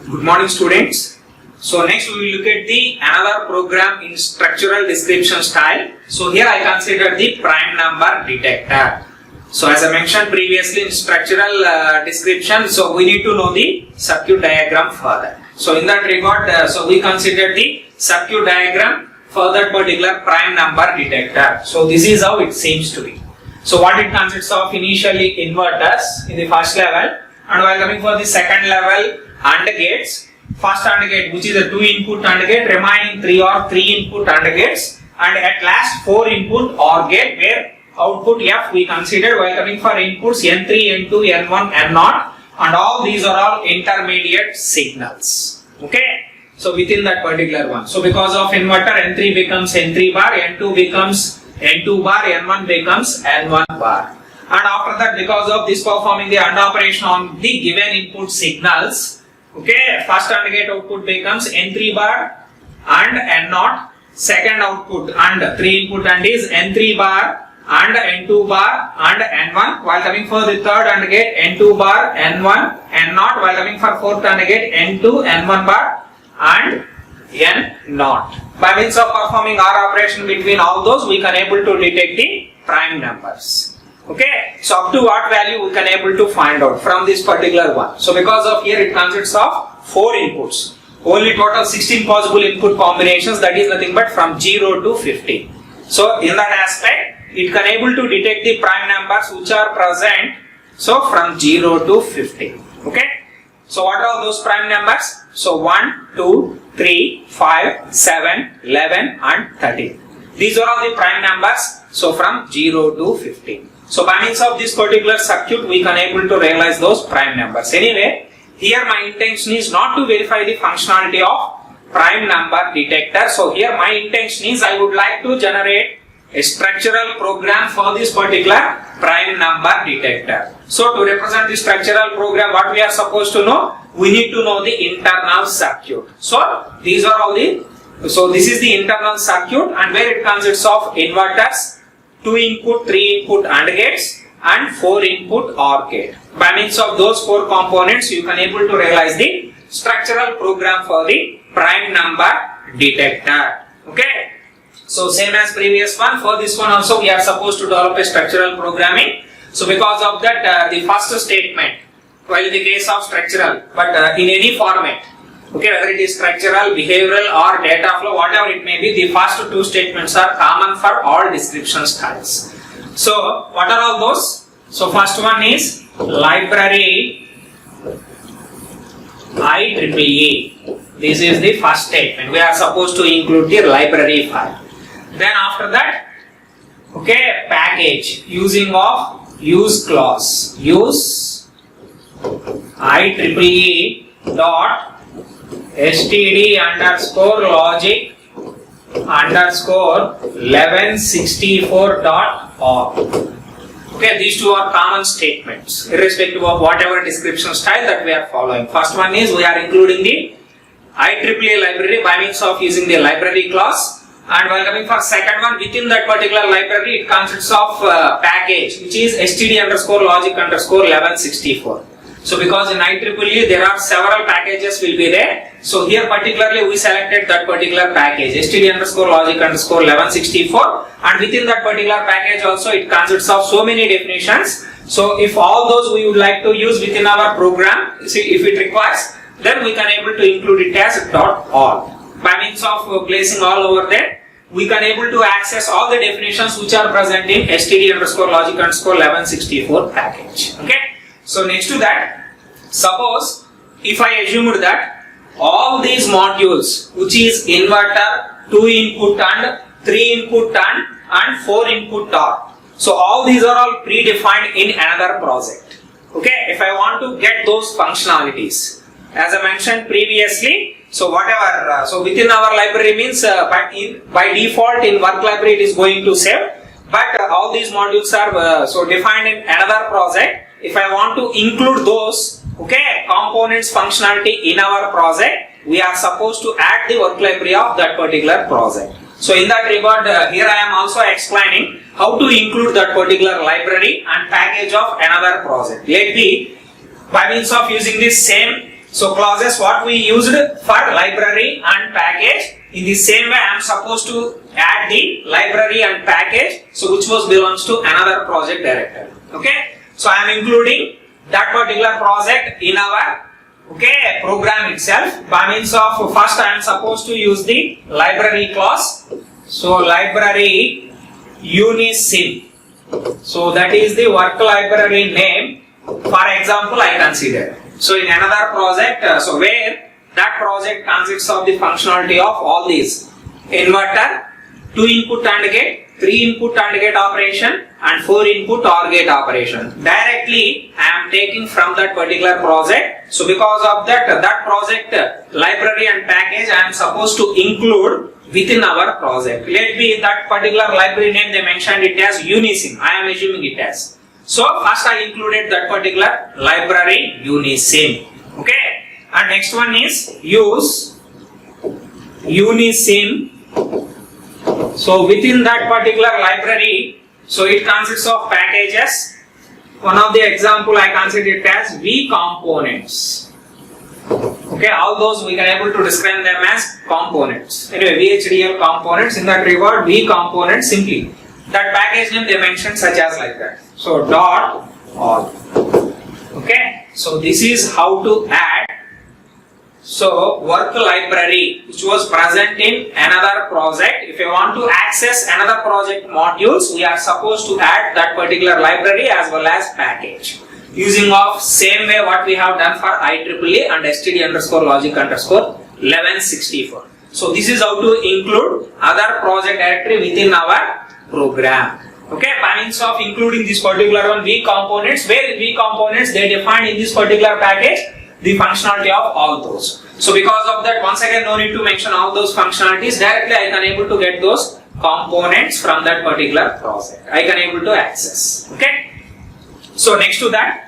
Good morning, students. So next we will look at the another program in structural description style. So here I consider the prime number detector. So as I mentioned previously in structural description, so we need to know the circuit diagram further. So in that regard, so we consider the circuit diagram for that particular prime number detector. So this is how it seems to be. So what it consists of: initially inverters in the first level, and while coming for the second level, AND gates. First AND gate, which is a 2-input AND gate, remaining 3 or 3-input AND gates, and at last 4-input OR gate where output F we considered, while coming for inputs N3, N2, N1, N0, and all these are all intermediate signals. Okay, so within that particular one. So because of inverter, N3 becomes N3 bar, N2 becomes N2 bar, N1 becomes N1 bar. And after that, because of this performing the AND operation on the given input signals, okay, first AND gate output becomes N3 bar and N0, second output and 3 input AND is N3 bar and N2 bar and N1, while coming for the third AND gate N2 bar, N1, N0, while coming for fourth AND gate N2, N1 bar and N0. By means of performing OR operation between all those, we can able to detect the prime numbers. Okay, so up to what value we can able to find out from this particular one. So because of here it consists of 4 inputs, only total 16 possible input combinations, that is nothing but from 0 to 50. So in that aspect, it can able to detect the prime numbers which are present, so from 0 to 50. Okay, so what are those prime numbers? So 1, 2, 3, 5, 7, 11 and 13. These are all the prime numbers, so from 0 to 50. So by means of this particular circuit, we can able to realize those prime numbers. Anyway, here my intention is not to verify the functionality of prime number detector. So here my intention is I would like to generate a structural program for this particular prime number detector. So to represent the structural program, what we are supposed to know? We need to know the internal circuit. So these are all so this is the internal circuit, and where it consists of inverters, 2-input, 3-input AND gates and 4-input OR gate. By means of those 4 components, you can able to realize the structural program for the prime number detector. Okay, so same as previous one, for this one also we are supposed to develop a structural programming. So because of that, the first statement, while in the case of structural, but in any format, okay, whether it is structural, behavioral or data flow, whatever it may be, the first 2 statements are common for all description styles. So what are all those? So first one is library IEEE. This is the first statement. We are supposed to include the library file. Then after that, okay, package using of use clause. Use IEEE dot std underscore logic underscore 1164.org. Okay, these 2 are common statements irrespective of whatever description style that we are following. First one is we are including the IEEE library by means of using the library clause, and while coming for second one, within that particular library it consists of package which is std underscore logic underscore 1164. So because in IEEE there are several packages will be there. So here particularly we selected that particular package std underscore logic underscore 1164, and within that particular package also it consists of so many definitions. So if all those we would like to use within our program, see if it requires, then we can able to include it as .all. By means of placing all over there, we can able to access all the definitions which are present in std underscore logic underscore 1164 package. Okay. So next to that, suppose if I assumed that all these modules, which is inverter, 2-input AND, 3-input AND and 4-input OR, so all these are all predefined in another project. Okay, if I want to get those functionalities, as I mentioned previously, so whatever, so within our library means by default in work library it is going to save, but all these modules are so defined in another project. If I want to include those, okay, components functionality in our project, we are supposed to add the work library of that particular project. So in that regard, here I am also explaining how to include that particular library and package of another project. Let me, by means of using this same So clauses what we used for library and package. In the same way, I am supposed to add the library and package, so which was belongs to another project directory. Okay. So I am including that particular project in our program itself. By means of first, I am supposed to use the library clause. So library Unisim. So that is the work library name. For example, I consider. So in another project, so where that project consists of the functionality of all these: inverter, 2 input AND gate, 3 input AND gate operation, and 4 input OR gate operation. Directly I am taking from that particular project. So because of that project library and package, I am supposed to include within our project. Let be that particular library name, they mentioned it as Unisim. I am assuming it as. So first I included that particular library Unisim. Okay. And next one is use Unisim. So within that particular library, so it consists of packages. One of the example I consider it as V components. Okay, all those we can able to describe them as components. Anyway, VHDL components. In that regard, V components simply. That package name they mentioned such as like that. So dot all. Okay, so this is how to add. So work library which was present in another project. If you want to access another project modules, we are supposed to add that particular library as well as package. Using of same way what we have done for IEEE and std_logic_1164. So this is how to include other project directory within our program. Okay, by means of including this particular one V components, where in V components they define in this particular package the functionality of all those. So because of that, once again no need to mention all those functionalities. Directly I can able to get those components from that particular project. I can able to access. Okay. So next to that,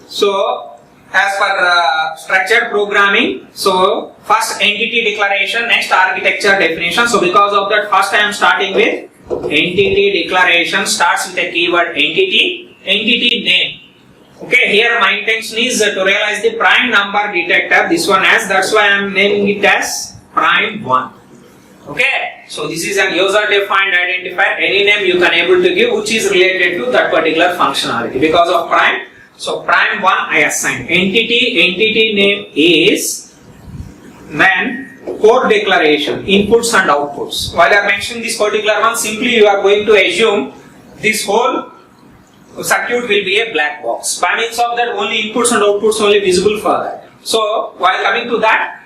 so as per structured programming, so first entity declaration, next architecture definition. So because of that, first I am starting with entity declaration. Starts with a keyword entity name. Okay, here my intention is to realize the prime number detector. This one as, that's why I am naming it as prime 1. Okay, so this is an user defined identifier. Any name you can able to give which is related to that particular functionality. Because of prime, so prime 1 I assign. Entity name is, then code declaration, inputs and outputs. While I mention this particular one, simply you are going to assume this whole circuit will be a black box. By means of that, only inputs and outputs only visible for that. So while coming to that,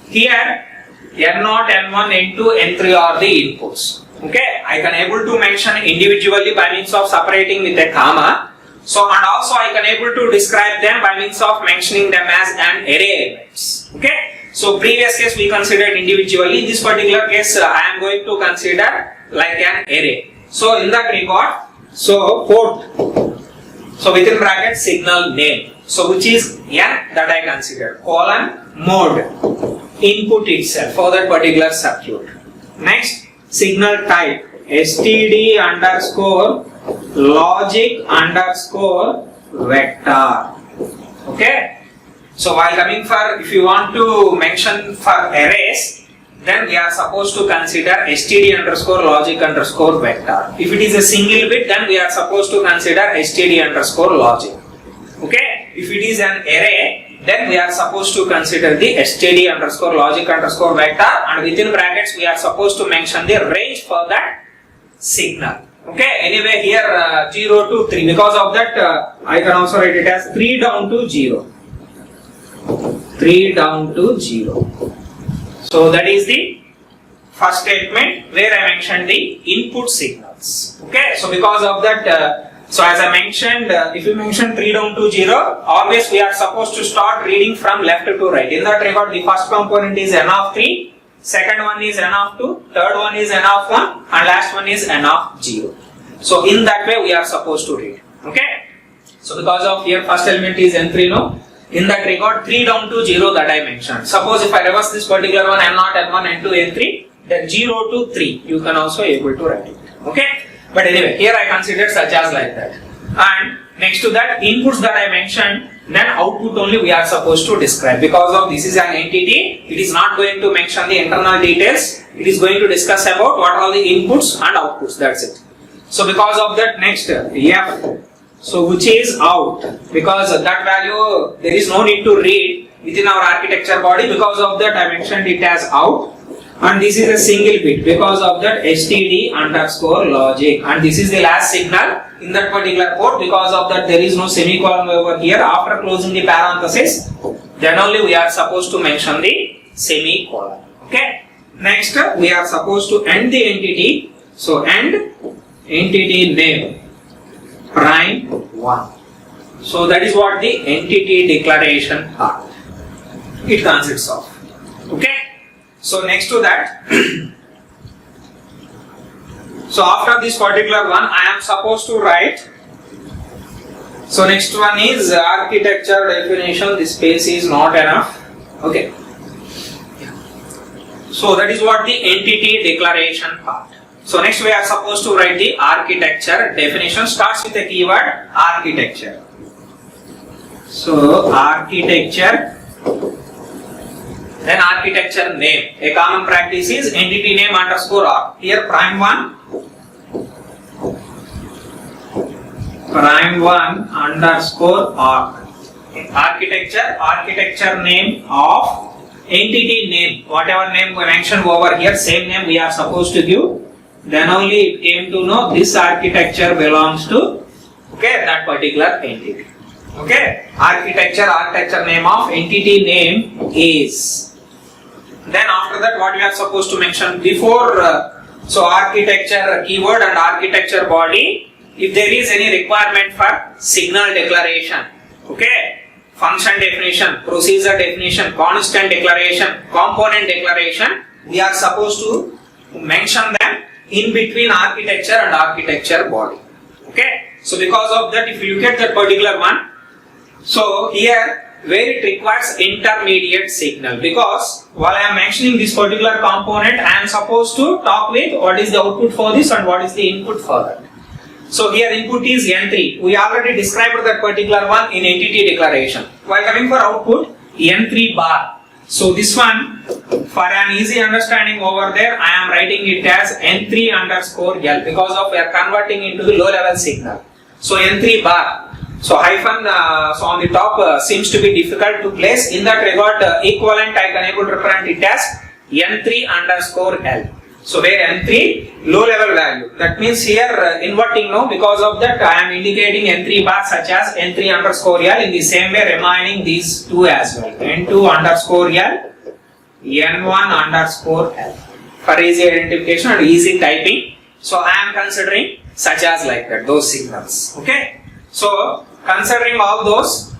here N0, N1, N2, N3 are the inputs. Okay, I can able to mention individually by means of separating with a comma. So and also I can able to describe them by means of mentioning them as an array elements. Okay. So previous case we considered individually. In this particular case I am going to consider like an array. So in that regard, so port, so within bracket signal name, so which is N that I consider, colon mode, input itself for that particular circuit. Next, signal type std underscore logic underscore vector. Okay. So while coming for, if you want to mention for arrays, then we are supposed to consider std underscore logic underscore vector. If it is a single bit, then we are supposed to consider std underscore logic. Okay. If it is an array, then we are supposed to consider the std underscore logic underscore vector, and within brackets we are supposed to mention the range for that signal. Okay. Anyway, here 0 to 3. Because of that, I can also write it as 3 down to 0. 3 down to 0. So that is the first statement where I mentioned the input signals. Okay, so because of that, so as I mentioned, if you mention 3 down to 0, always we are supposed to start reading from left to right. In that regard, the first component is n of 3, second one is n of 2, third one is n of 1, and last one is n of 0. So in that way we are supposed to read. Okay, so because of here first element is n3, no. In that regard, 3 down to 0 that I mentioned. Suppose if I reverse this particular one, N0, N1, N2, N3, then 0 to 3, you can also able to write it. Okay? But anyway, here I consider such as like that. And next to that, inputs that I mentioned, then output only we are supposed to describe. Because of this is an entity, it is not going to mention the internal details. It is going to discuss about what are the inputs and outputs. That's it. So because of that, next F, so which is out, because that value there is no need to read within our architecture body. Because of that I mentioned it as out, and this is a single bit. Because of that std underscore logic, and this is the last signal in that particular port. Because of that there is no semicolon over here. After closing the parenthesis, then only we are supposed to mention the semicolon. Okay. Next we are supposed to end the entity. So end entity name prime 1. So that is what the entity declaration part it consists of. Okay. So next to that, so after this particular one I am supposed to write. So next one is architecture definition. This space is not enough. Okay. So that is what the entity declaration part. So next we are supposed to write the architecture definition. Starts with the keyword architecture. So architecture, then architecture name. A common practice is entity name underscore arc. Here prime 1 underscore arc. Architecture name of entity name. Whatever name we mentioned over here, same name we are supposed to give. Then only it came to know this architecture belongs to that particular entity. Okay, architecture name of entity name is. Then after that what we are supposed to mention before, so architecture keyword and architecture body, if there is any requirement for signal declaration, okay, function definition, procedure definition, constant declaration, component declaration, we are supposed to mention them in between architecture and architecture body. Okay, so because of that, if you look at that particular one, so here where it requires intermediate signal, because while I am mentioning this particular component, I am supposed to talk with what is the output for this and what is the input for that. So here input is N3. We already described that particular one in entity declaration. While coming for output, N3 bar. So this one, for an easy understanding over there, I am writing it as N3 underscore L, because of we are converting into the low level signal. So N3 bar. So hyphen so on the top seems to be difficult to place. In that regard, equivalent I can able to represent it as N3 underscore L. So where N3 low level value. That means here inverting no, because of that I am indicating N3 bar such as N3 underscore L. In the same way remaining these two as well. N2 underscore L, N1 underscore L. For easy identification and easy typing. So I am considering such as like that, those signals. Okay. So considering all those,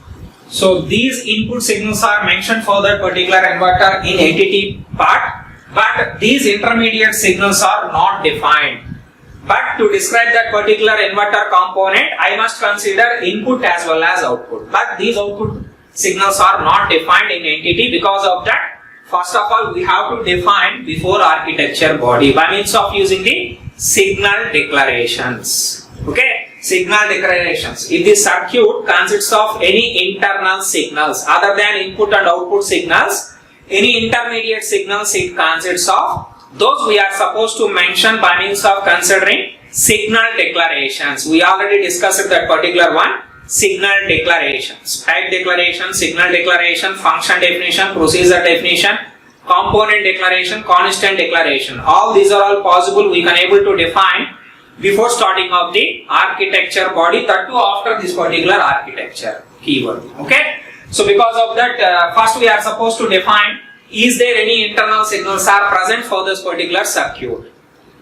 so these input signals are mentioned for that particular inverter in entity part, but these intermediate signals are not defined. But to describe that particular inverter component, I must consider input as well as output. But these output signals are not defined in entity. Because of that, first of all, we have to define before architecture body by means of using the signal declarations. Okay. Signal declarations. If the circuit consists of any internal signals other than input and output signals, any intermediate signals it consists of, those we are supposed to mention by means of considering signal declarations. We already discussed that particular one, signal declarations. Type declaration, signal declaration, function definition, procedure definition, component declaration, constant declaration. All these are all possible we can able to define before starting of the architecture body, that too after this particular architecture keyword. Okay. So because of that, first we are supposed to define, is there any internal signals are present for this particular circuit.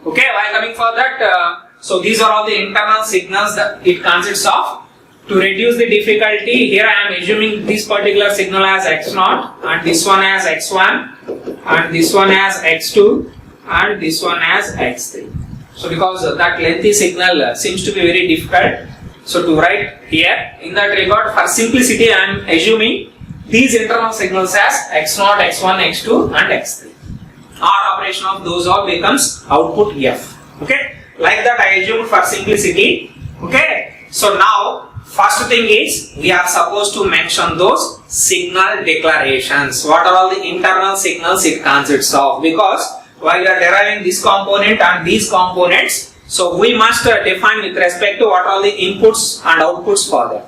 Okay. While coming for that, so these are all the internal signals that it consists of. To reduce the difficulty, here I am assuming this particular signal as X0, and this one as X1, and this one as X2, and this one as X3. So because that lengthy signal seems to be very difficult, so to write here, in that regard, for simplicity I am assuming these internal signals as X0, X1, X2 and X3. R operation of those all becomes output F. Okay, like that I assume for simplicity. Okay, so now First thing is we are supposed to mention those signal declarations. What are all the internal signals it consists of? Because while we are deriving this component and these components, so we must define with respect to what are the inputs and outputs for them.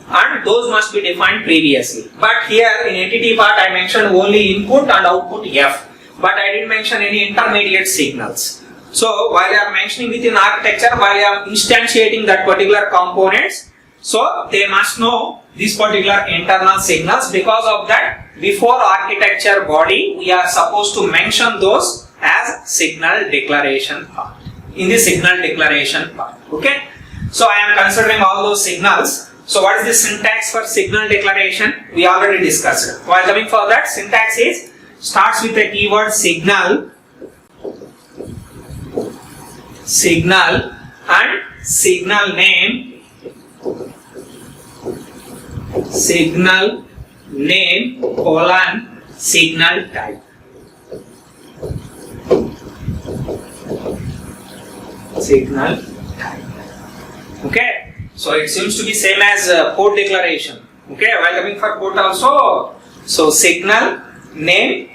And those must be defined previously. But here in entity part I mentioned only input and output F. But I didn't mention any intermediate signals. So while I am mentioning within architecture, while I am instantiating that particular components, so they must know these particular internal signals. Because of that, before architecture body, we are supposed to mention those as signal declaration part. In the signal declaration part. Okay. So I am considering all those signals. So what is the syntax for signal declaration? We already discussed it. While coming for that, syntax is starts with the keyword signal, and signal name colon signal type. Signal type. Okay. So it seems to be same as port declaration. Okay. While coming for port also, so signal name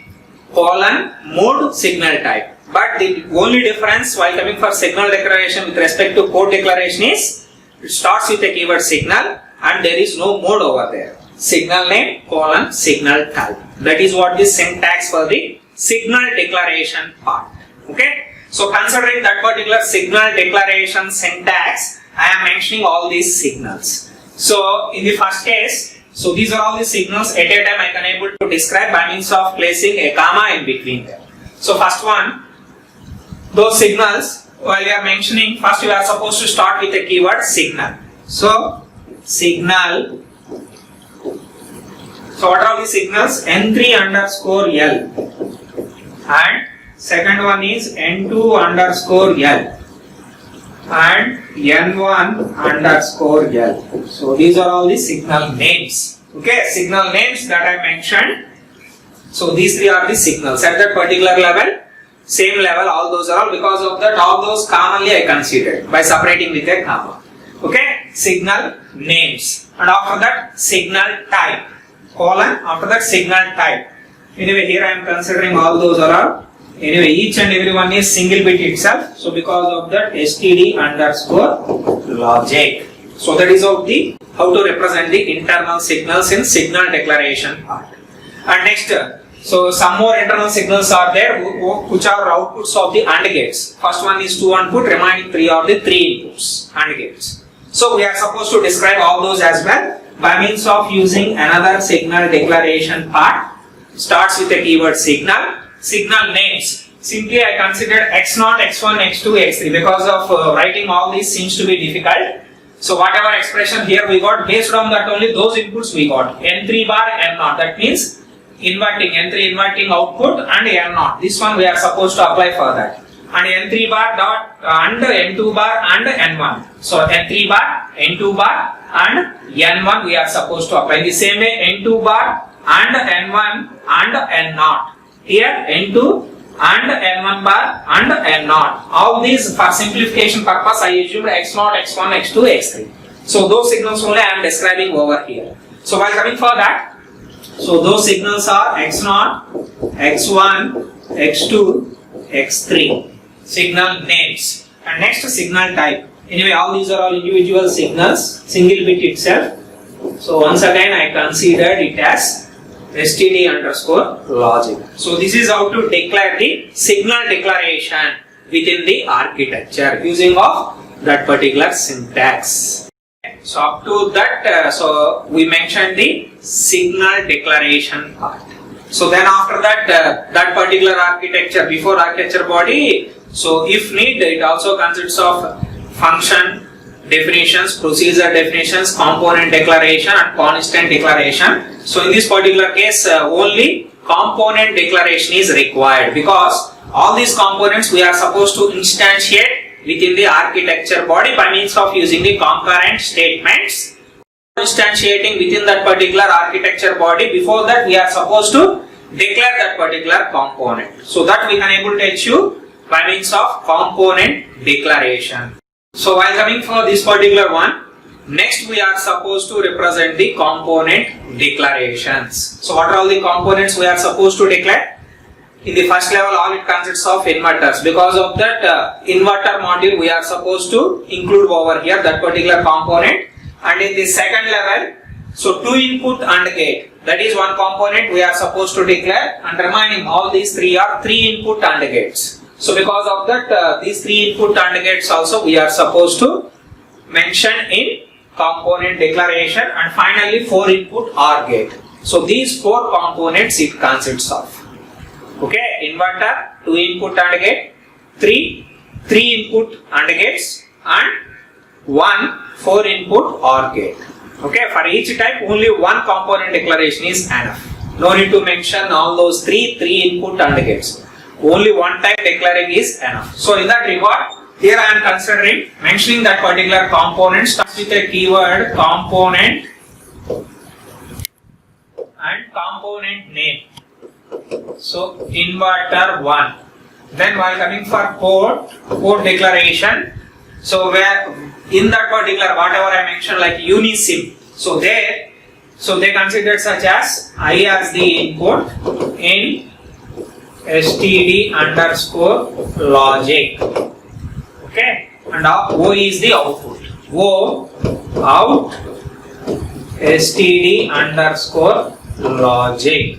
colon mode signal type. But the only difference while coming for signal declaration with respect to port declaration is it starts with the keyword signal and there is no mode over there. Signal name colon signal type. That is what the syntax for the signal declaration part. Okay. So considering that particular signal declaration syntax, I am mentioning all these signals. So in the first case, so these are all the signals at a time I can able to describe by means of placing a comma in between them. So first one, those signals while we are mentioning, first we are supposed to start with the keyword signal. So signal. So what are all the signals? N3 underscore L and second one is N2 underscore L and N1 underscore L. So these are all the signal names. Okay, signal names that I mentioned. So these three are the signals at that particular level. Same level, all those are all, because of that all those commonly I considered by separating with a comma. Okay, signal names and after that signal type colon after that signal type. Anyway, here I am considering all those are all. Anyway, each and every one is single bit itself. So because of that std underscore logic. So that is of the how to represent the internal signals in signal declaration part. And next, so some more internal signals are there which are outputs of the AND gates. First one is 2 input, remaining 3 are the 3 inputs AND gates. So we are supposed to describe all those as well by means of using another signal declaration part. Starts with the keyword signal. Signal names. Simply I considered x0, x1, x2, x3 because of writing all these seems to be difficult. So whatever expression here we got, based on that only those inputs we got. N3 bar, N0. That means inverting, N3 inverting output and N0. This one we are supposed to apply for that. And N3 bar dot and N2 bar and N1. So N3 bar, N2 bar and N1 we are supposed to apply. The same way N2 bar and N1 and N0. Here N2 and N1 bar and N0. All these for simplification purpose I assumed x0, x1, x2, x3. So those signals only I am describing over here. So while coming for that, so those signals are x0, x1, x2, x3. Signal names. And next signal type. Anyway, all these are all individual signals, single bit itself. So once again I considered it as std underscore logic. So this is how to declare the signal declaration within the architecture using of that particular syntax. So up to that, so we mentioned the signal declaration part. So then after that, that particular architecture, before architecture body, so if need, it also consists of function definitions, procedure definitions, component declaration and constant declaration. So in this particular case, only component declaration is required because all these components we are supposed to instantiate within the architecture body by means of using the concurrent statements. Instantiating within that particular architecture body, before that we are supposed to declare that particular component. So that we can able to achieve by means of component declaration. So while coming for this particular one, Next, we are supposed to represent the component declarations. So, what are all the components we are supposed to declare? In the first level, all it consists of inverters. Because of that inverter module, we are supposed to include over here that particular component. And in the second level, so 2 input AND gate, that is one component we are supposed to declare, and remaining all these three are 3 input AND gates. So because of that, these 3 input AND gates also we are supposed to mention in component declaration, and finally 4 input OR gate. So these 4 components it consists of. Okay, inverter, 2 input AND gate, 3 input AND gates, and 1 4 input OR gate. Okay, for each type only one component declaration is enough. No need to mention all those 3 input AND gates. Only one type declaring is enough. So in that regard, here I am considering mentioning that particular component starts with a keyword component and component name. So inverter 1. Then while coming for port declaration, so where in that particular whatever I mentioned like Unisim, so they consider such as I as the input in std underscore logic. Okay, and O is the output. O out std underscore logic.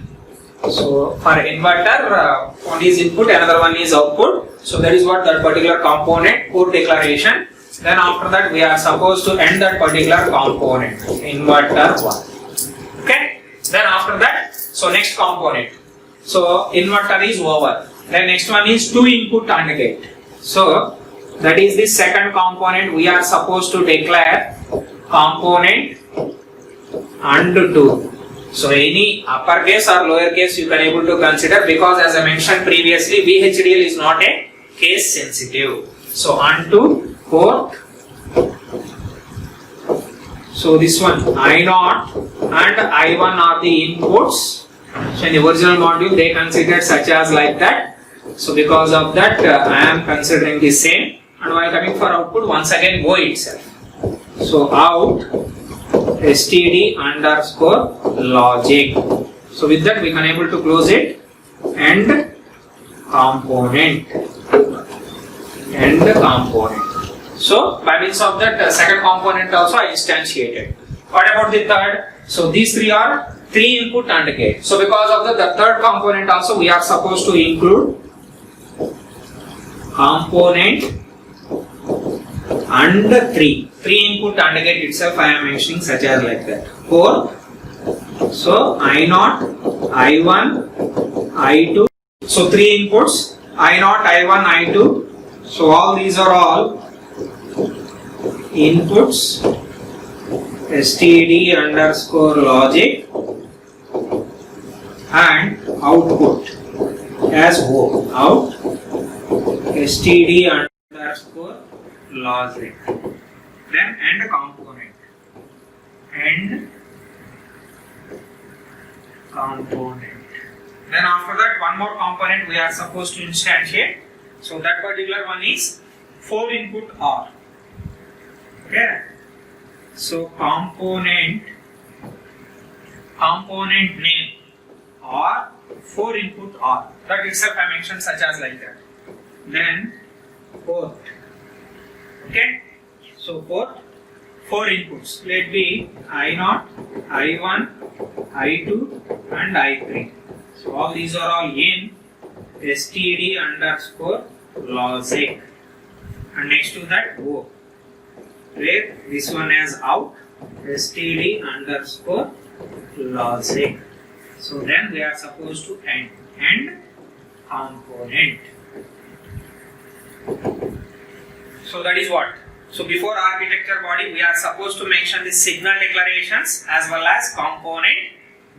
So for inverter, one is input, another one is output. So that is what that particular component port declaration. Then after that we are supposed to end that particular component inverter 1. Okay. Then after that, so next component. So inverter is over. Then next one is 2 input AND gate. So that is the second component we are supposed to declare component AND 2. So any uppercase or lowercase you can able to consider, because as I mentioned previously, VHDL is not a case sensitive. So AND 2 port. So this one I0 and I1 are the inputs. So in the original module they considered such as like that. So because of that I am considering the same. And while coming for output, once again O itself. So out std underscore logic. So with that we can able to close it. And component. So by means of that second component also I instantiated. What about the third? So these three are 3 input AND gate. So because of the third component also we are supposed to include component and 3 input AND gate itself I am mentioning such as like that. 4. So I0, I1, I2. So 3 inputs I0, I1, I2. So all these are all inputs std underscore logic and output as O out std underscore logic. Then end component. Then after that one more component we are supposed to instantiate. So that particular one is 4 input OR. Okay. So component name or 4 input OR. That itself I mentioned such as like that. Then port. Okay. So port 4 inputs. Let be I0, I1, I2 and I3. So all these are all in std underscore logic. And next to that O. Where this one as out std underscore logic. So then we are supposed to end component. So that is what. So before architecture body we are supposed to mention the signal declarations as well as component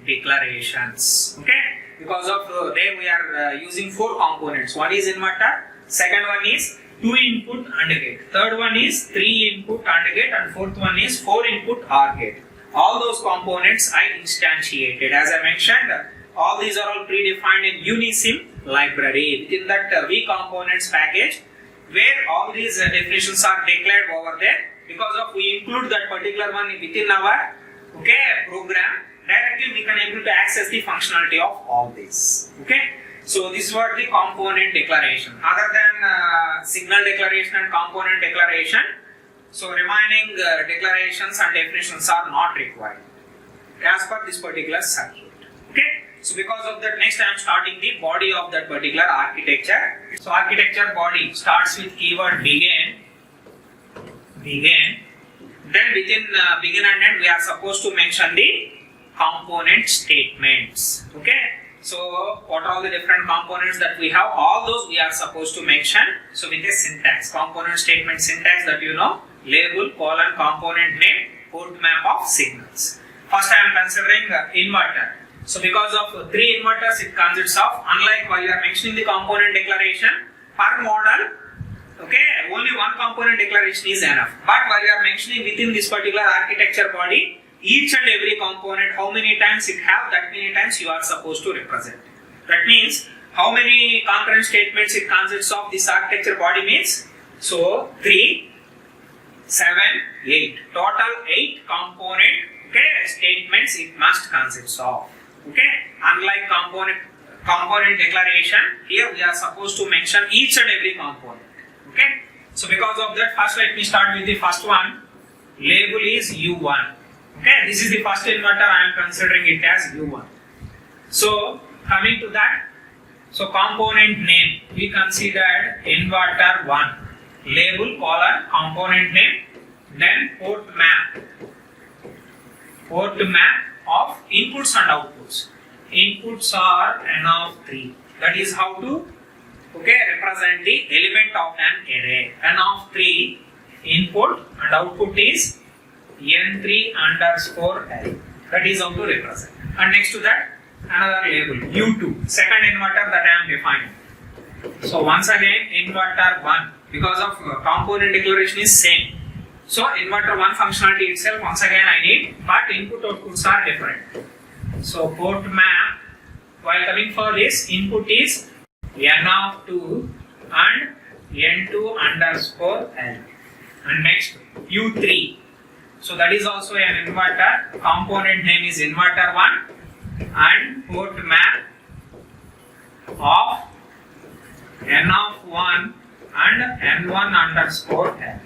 declarations. Okay. Because of there we are using 4 components. One is inverter, second one is 2 input AND gate, third one is 3 input AND gate, and fourth one is 4 input OR gate. All those components I instantiated. As I mentioned, all these are all predefined in Unisim library within that V components package, where all these definitions are declared over there because of we include that particular one within our program, directly we can able to access the functionality of all this. So this was the component declaration. Other than signal declaration and component declaration, so remaining declarations and definitions are not required as per this particular circuit. So because of that, next I am starting the body of that particular architecture. So architecture body starts with keyword begin. Then within begin and end we are supposed to mention the component statements. So what are all the different components that we have? All those we are supposed to mention. So with a syntax, component statement syntax that you know, label, colon, component name, port map of signals. First I am considering inverter. So because of 3 inverters it consists of, unlike while you are mentioning the component declaration, per model, only one component declaration is enough. But while you are mentioning within this particular architecture body, each and every component, how many times it have, that many times you are supposed to represent. That means, how many concurrent statements it consists of this architecture body means? So, 3, 7, 8. Total 8 component statements it must consist of. Unlike component declaration, here we are supposed to mention each and every component. So because of that, first let me start with the first one. Label is U1. This is the first inverter, I am considering it as U1. So coming to that, so component name, we considered inverter 1. Label, colon, component name, then port map of inputs and outputs. Inputs are n of 3. That is how to represent the element of an array. N of 3 input and output is n3 underscore L. That is how to represent. And next to that, another label U2, second inverter that I am defining. So once again, inverter 1, because of component declaration is same. So inverter 1 functionality itself, once again I need, but input outputs are different. So port map, while coming for this, input is n of 2 and n2 underscore L. And next U3. So that is also an inverter. Component name is inverter 1 and port map of n of 1 and n1 underscore L.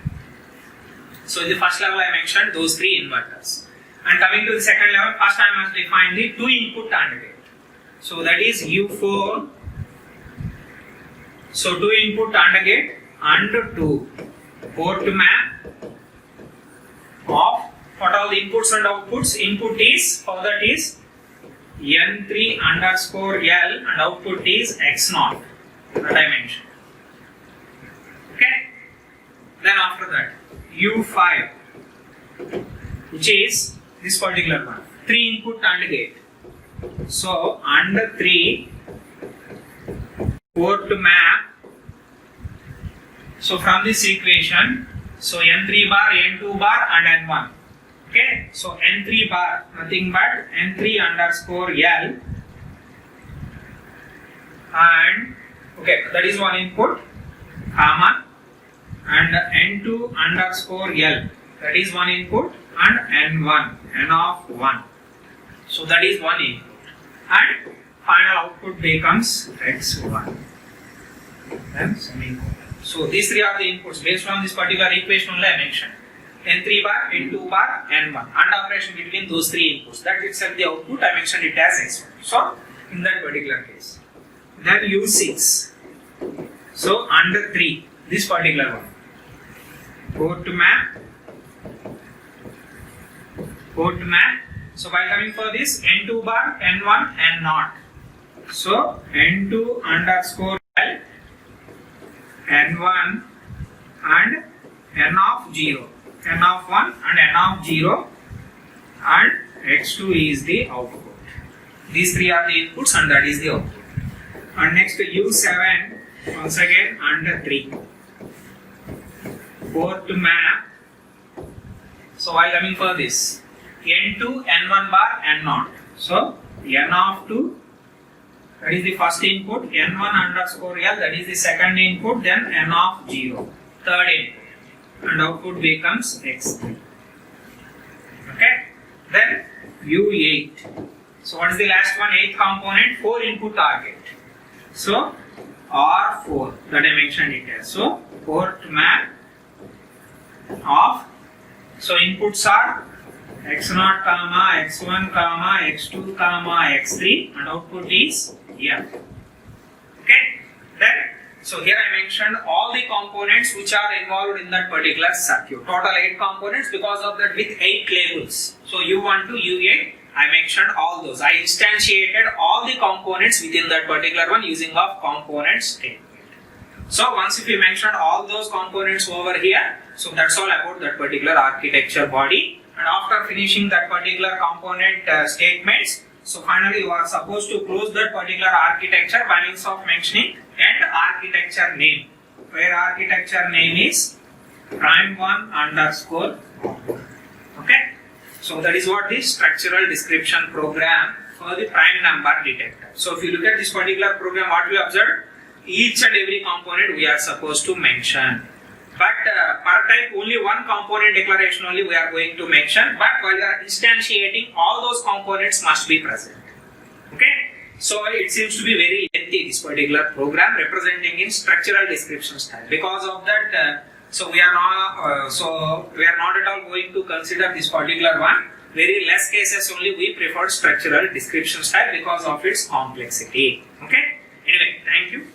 So in the first level I mentioned those 3 inverters. And coming to the second level, first I must define the 2 input AND gate. So that is U4. So 2 input AND gate and 2 port map of what all the inputs and outputs. Input is, for that is n3 underscore L and output is x0 that I mentioned. Then after that U5, which is this particular one, 3 input AND gate. So AND 3 port map. So from this equation, so n3 bar, n2 bar and n1. So n3 bar, nothing but n3 underscore L and that is one input, comma, and n2 underscore L, that is one input, and n1, n of 1. So that is one input, and final output becomes x1. Then semicolon. So these 3 are the inputs based on this particular equation only I mentioned. N3 bar, N2 bar, N1, and operation between those 3 inputs. That itself the output, I mentioned it as x1. So in that particular case. Then U6. So under 3, this particular one. Port map. So by coming for this, N2 bar, N1, N0. So N2 underscore L, N1 and N of 0. N of 1 and N of 0 and x2 is the output. These 3 are the inputs and that is the output. And next U7, once again under 3. Port map. So while coming for this, N2, N1 bar, N0. So N of 2, that is the first input, N1 underscore L, that is the second input, then N of 0, third input. and output becomes x3. Okay, then u8. So what is the last one? 8th component, 4 input target. So R4 that I mentioned it as. So port map of, so inputs are x0 comma x1 comma x2 comma x3 and output is F. Okay, then so here I mentioned all the components which are involved in that particular circuit. Total 8 components, because of that with 8 labels. So U1 to U8, I mentioned all those. I instantiated all the components within that particular one using of components statement. So once if we mention all those components over here, so that's all about that particular architecture body. And after finishing that particular component statements, so finally you are supposed to close that particular architecture by means of mentioning and architecture name, where architecture name is prime1 underscore. Okay, so that is what the structural description program for the prime number detector. So if you look at this particular program, what we observed, each and every component we are supposed to mention. But per type only one component declaration only we are going to mention, but while you are instantiating, all those components must be present. Okay, so it seems to be very lengthy, this particular program representing in structural description style. Because of that, so we are not at all going to consider this particular one. Very less cases only we prefer structural description style because of its complexity. Okay, anyway, thank you.